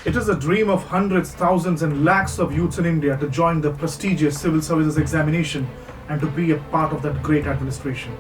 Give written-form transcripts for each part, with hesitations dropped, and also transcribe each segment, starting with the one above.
It is a dream of hundreds, thousands, and lakhs of youths in India to join the prestigious civil services examination and to be a part of that great administration.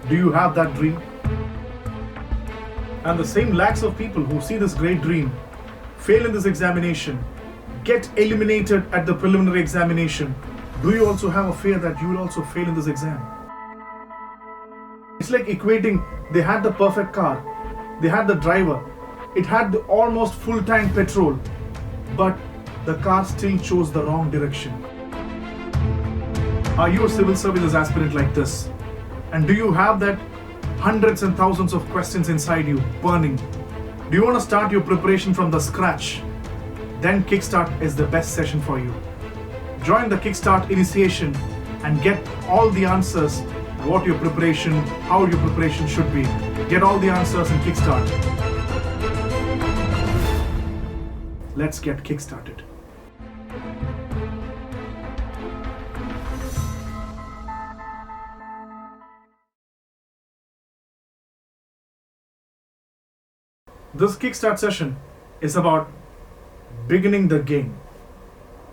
Do you have that dream? And the same lakhs of people who see this great dream fail in this examination, get eliminated at the preliminary examination. Do you also have a fear that you will also fail in this exam? It's like equating, they had the perfect car, they had the driver, it had the almost full tank petrol, but the car still chose the wrong direction. Are you a civil services aspirant like this? And do you have that hundreds and thousands of questions inside you burning? Do you want to start your preparation from the scratch? Then Kickstart is the best session for you. Join the Kickstart initiation and get all the answers, what your preparation, how your preparation should be. Get all the answers in Kickstart. Let's get kickstarted. This Kickstart session is about beginning the game.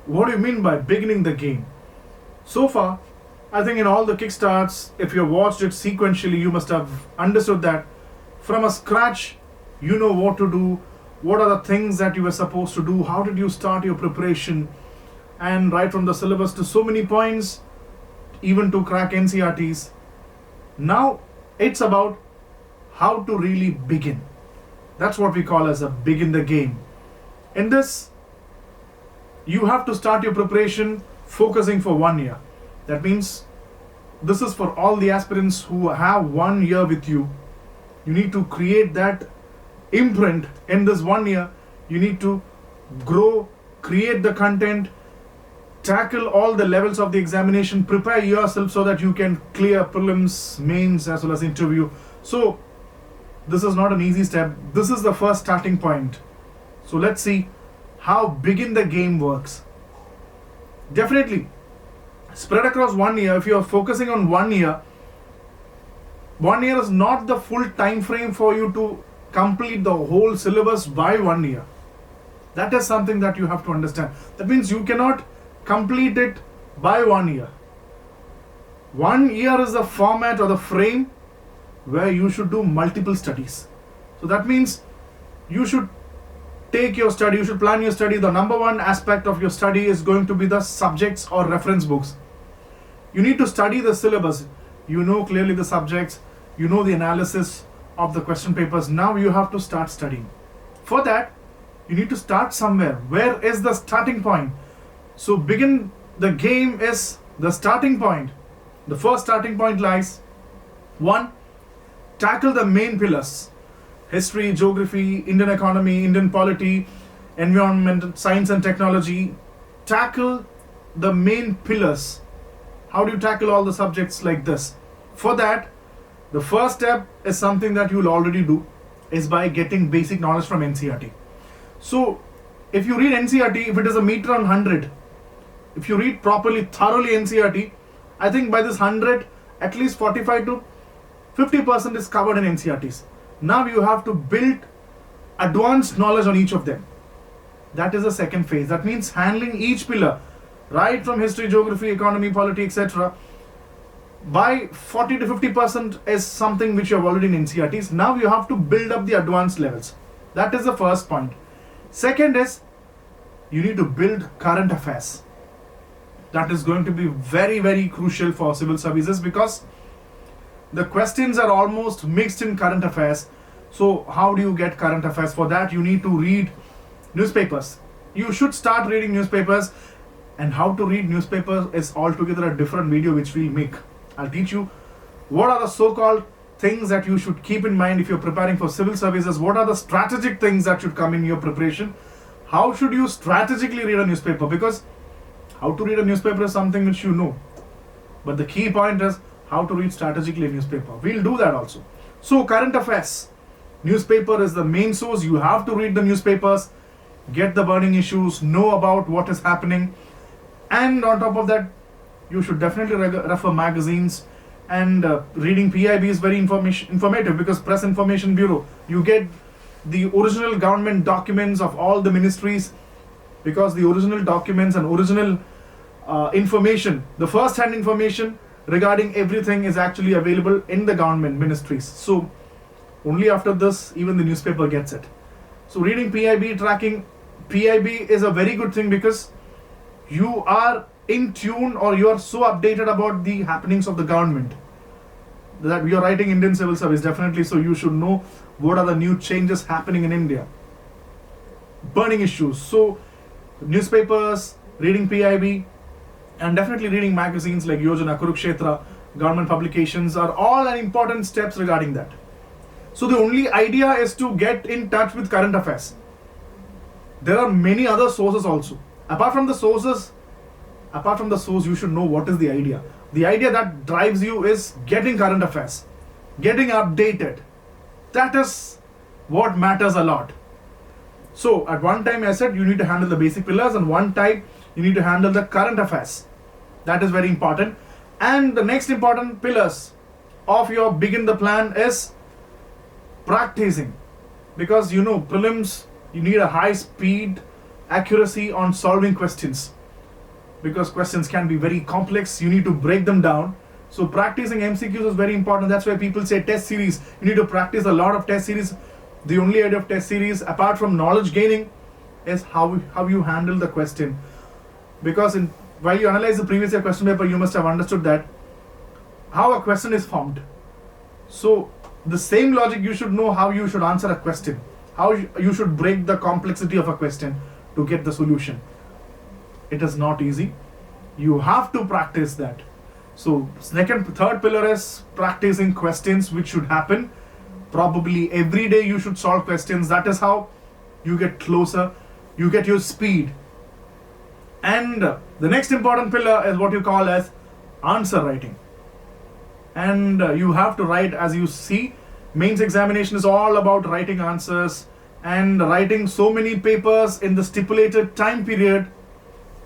What do you mean by beginning the game? So far, I think in all the Kickstarts, if you have watched it sequentially, you must have understood that from a scratch, you know what to do, what are the things that you were supposed to do, how did you start your preparation, and right from the syllabus to so many points, even to crack NCERTs. Now, it's about how to really begin. That's what we call as a begin the game. In this, you have to start your preparation focusing for 1 year. That means this is for all the aspirants who have 1 year with you. You need to create that imprint in this 1 year. You need to grow, create the content, tackle all the levels of the examination, prepare yourself so that you can clear prelims, mains, as well as interview. So this is not an easy step. This is the first starting point. So let's see how begin the game works. Definitely spread across 1 year. If you are focusing on 1 year, 1 year is not the full time frame for you to complete the whole syllabus by 1 year. That is something that you have to understand. That means you cannot complete it by 1 year. 1 year is the format or the frame where you should do multiple studies. So that means you should take your study, you should plan your study. The number one aspect of your study is going to be the subjects or reference books. You need to study the syllabus. You know clearly the subjects, you know the analysis of the question papers. Now you have to start studying. For that, you need to start somewhere. Where is the starting point? So begin the game is the starting point. The first starting point lies 1. Tackle the main pillars: history, geography, Indian economy, Indian polity, environment, science and technology. Tackle the main pillars. How do you tackle all the subjects like this? For that, the first step is something that you will already do, is by getting basic knowledge from NCERT. So if you read NCERT, if it is a meter on 100, if you read properly, thoroughly NCERT, I think by this 100, at least 45 to 50% is covered in NCERTs. Now you have to build advanced knowledge on each of them. That is the second phase. That means handling each pillar, right from history, geography, economy, polity, etc. By 40 to 50% is something which you have already in NCERTs. Now you have to build up the advanced levels. That is the first point. Second is you need to build current affairs. That is going to be very, very crucial for civil services because the questions are almost mixed in current affairs. So how do you get current affairs? For that, you need to read newspapers. You should start reading newspapers, and how to read newspapers is altogether a different video which we'll make. I'll teach you what are the so-called things that you should keep in mind if you're preparing for civil services. What are the strategic things that should come in your preparation? How should you strategically read a newspaper? Because how to read a newspaper is something which you know. But the key point is how to read strategically a newspaper. We'll do that also. So current affairs. Newspaper is the main source. You have to read the newspapers, get the burning issues, know about what is happening. And on top of that, you should definitely refer magazines, and reading PIB is very informative because Press Information Bureau. You get the original government documents of all the ministries, because the original documents and original information, the first hand information regarding everything is actually available in the government ministries. So only after this even the newspaper gets it. So reading PIB, tracking PIB is a very good thing, because you are in tune, or you are so updated about the happenings of the government, that we are writing Indian Civil Service, definitely, so you should know what are the new changes happening in India, burning issues. So newspapers, reading PIB, and definitely reading magazines like Yojana, Kurukshetra, government publications are all an important steps regarding that. So the only idea is to get in touch with current affairs. There are many other sources also. Apart from the source, you should know what is the idea. The idea that drives you is getting current affairs, getting updated. That is what matters a lot. So at one time I said you need to handle the basic pillars, and one time you need to handle the current affairs. That is very important. And the next important pillars of your begin the plan is practicing, because prelims, you need a high speed accuracy on solving questions, because questions can be very complex. You need to break them down. So practicing MCQs is very important. That's why people say test series. You need to practice a lot of test series. The only idea of test series, apart from knowledge gaining, is how you handle the question. Because while you analyze the previous year question paper, you must have understood that how a question is formed. So the same logic, you should know how you should answer a question, how you should break the complexity of a question to get the solution. It is not easy. You have to practice that. So third pillar is practicing questions, which should happen probably every day. You should solve questions. That is how you get closer, you get your speed. And the next important pillar is what you call as answer writing. And you have to write, as you see, mains examination is all about writing answers and writing so many papers in the stipulated time period,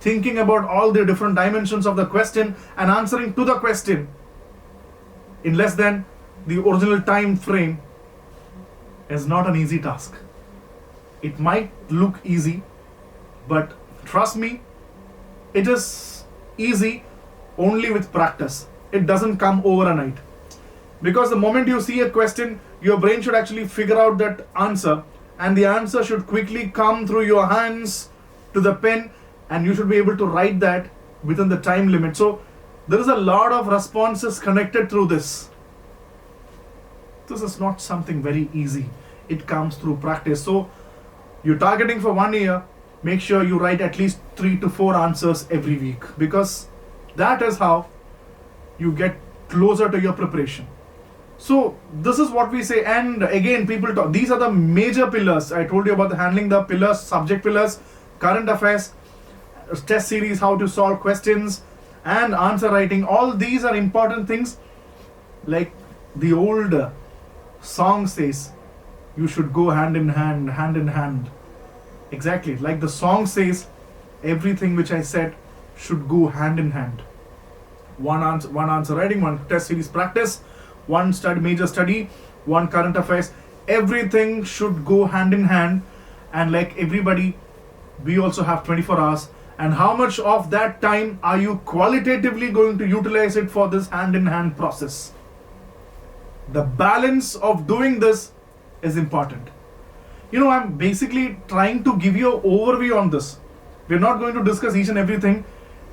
thinking about all the different dimensions of the question and answering to the question in less than the original time frame is not an easy task. It might look easy, but trust me, it is easy only with practice. It doesn't come overnight. Because the moment you see a question, your brain should actually figure out that answer, and the answer should quickly come through your hands to the pen, and you should be able to write that within the time limit. So there is a lot of responses connected through this. This is not something very easy. It comes through practice. So you're targeting for 1 year, make sure you write at least 3 to 4 answers every week, because that is how you get closer to your preparation. So this is what we say. And again, people talk, these are the major pillars. I told you about the handling the pillars, subject pillars, current affairs, test series, how to solve questions, and answer writing. All these are important things. Like the old song says, you should go hand in hand, hand in hand. Exactly, like the song says, everything which I said should go hand in hand. One answer writing, one test series practice, one major study, one current affairs. Everything should go hand in hand. And like everybody, we also have 24 hours. And how much of that time are you qualitatively going to utilize it for this hand in hand process? The balance of doing this is important. I'm basically trying to give you an overview on this. We're not going to discuss each and everything.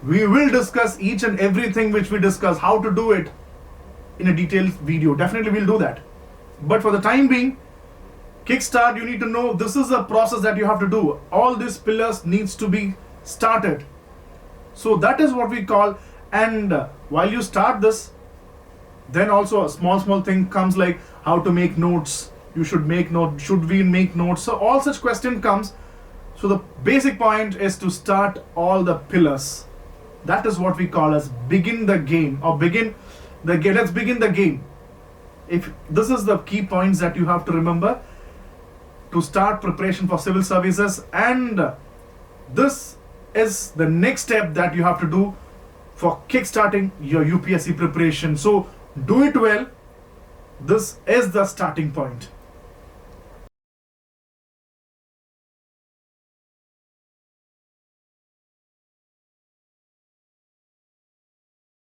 We will discuss each and everything which we discuss, how to do it in a detailed video. Definitely we'll do that. But for the time being, kickstart, you need to know this is a process that you have to do. All these pillars needs to be started. So that is what we call, and while you start this, then also a small thing comes like how to make notes. You should make notes. Should we make notes? So all such question comes. So the basic point is to start all the pillars. That is what we call as begin the game, or begin the game. Let's begin the game. If this is the key points that you have to remember to start preparation for civil services, and this is the next step that you have to do for kickstarting your UPSC preparation. So do it well. This is the starting point.